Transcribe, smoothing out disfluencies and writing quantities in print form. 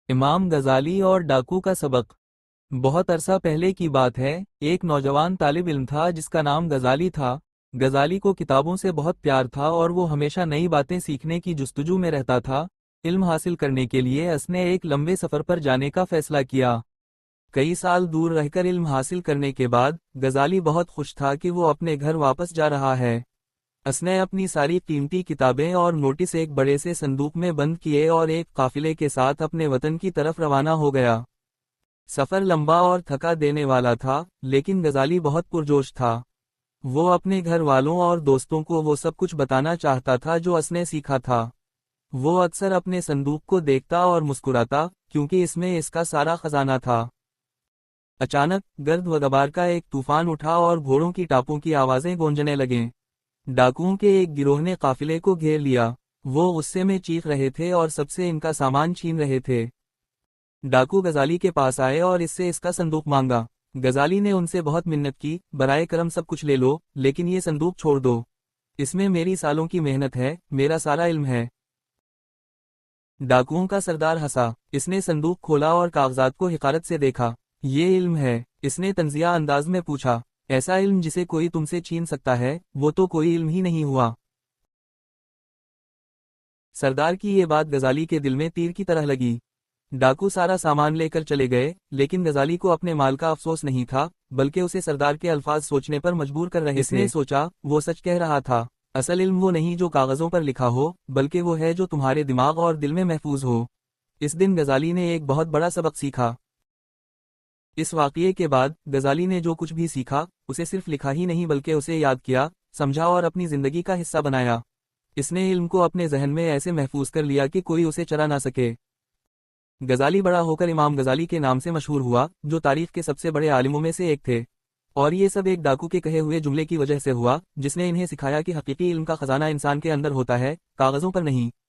امام غزالی اور ڈاکو کا سبق۔ بہت عرصہ پہلے کی بات ہے، ایک نوجوان طالب علم تھا جس کا نام غزالی تھا۔ غزالی کو کتابوں سے بہت پیار تھا اور وہ ہمیشہ نئی باتیں سیکھنے کی جستجو میں رہتا تھا۔ علم حاصل کرنے کے لیے اس نے ایک لمبے سفر پر جانے کا فیصلہ کیا۔ کئی سال دور رہ کر علم حاصل کرنے کے بعد غزالی بہت خوش تھا کہ وہ اپنے گھر واپس جا رہا ہے۔ اس نے اپنی ساری قیمتی کتابیں اور نوٹس ایک بڑے سے صندوق میں بند کیے اور ایک قافلے کے ساتھ اپنے وطن کی طرف روانہ ہو گیا۔ سفر لمبا اور تھکا دینے والا تھا، لیکن غزالی بہت پرجوش تھا۔ وہ اپنے گھر والوں اور دوستوں کو وہ سب کچھ بتانا چاہتا تھا جو اس نے سیکھا تھا۔ وہ اکثر اپنے صندوق کو دیکھتا اور مسکراتا، کیونکہ اس میں اس کا سارا خزانہ تھا۔ اچانک گرد و غبار کا ایک طوفان اٹھا اور گھوڑوں کی ٹاپوں کی آوازیں گونجنے لگیں۔ ڈاکوؤں کے ایک گروہ نے قافلے کو گھیر لیا۔ وہ غصے میں چیخ رہے تھے اور سب سے ان کا سامان چھین رہے تھے۔ ڈاکو غزالی کے پاس آئے اور اس سے اس کا صندوق مانگا۔ غزالی نے ان سے بہت منت کی، برائے کرم سب کچھ لے لو، لیکن یہ صندوق چھوڑ دو۔ اس میں میری سالوں کی محنت ہے، میرا سارا علم ہے۔ ڈاکوؤں کا سردار ہنسا۔ اس نے صندوق کھولا اور کاغذات کو حقارت سے دیکھا۔ یہ علم ہے، اس نے طنزیہ انداز میں پوچھا۔ ایسا علم جسے کوئی تم سے چھین سکتا ہے، وہ تو کوئی علم ہی نہیں ہوا۔ سردار کی یہ بات غزالی کے دل میں تیر کی طرح لگی۔ ڈاکو سارا سامان لے کر چلے گئے، لیکن غزالی کو اپنے مال کا افسوس نہیں تھا، بلکہ اسے سردار کے الفاظ سوچنے پر مجبور کر رہے تھے۔ اس نے سوچا، وہ سچ کہہ رہا تھا۔ اصل علم وہ نہیں جو کاغذوں پر لکھا ہو، بلکہ وہ ہے جو تمہارے دماغ اور دل میں محفوظ ہو۔ اس دن غزالی نے ایک بہت بڑا سبق سیکھا۔ اس واقعے کے بعد غزالی نے جو کچھ بھی سیکھا، اسے صرف لکھا ہی نہیں بلکہ اسے یاد کیا، سمجھا اور اپنی زندگی کا حصہ بنایا۔ اس نے علم کو اپنے ذہن میں ایسے محفوظ کر لیا کہ کوئی اسے چرا نہ سکے۔ غزالی بڑا ہو کر امام غزالی کے نام سے مشہور ہوا، جو تاریخ کے سب سے بڑے عالموں میں سے ایک تھے۔ اور یہ سب ایک ڈاکو کے کہے ہوئے جملے کی وجہ سے ہوا، جس نے انہیں سکھایا کہ حقیقی علم کا خزانہ انسان کے اندر ہوتا ہے، کاغذوں پر نہیں۔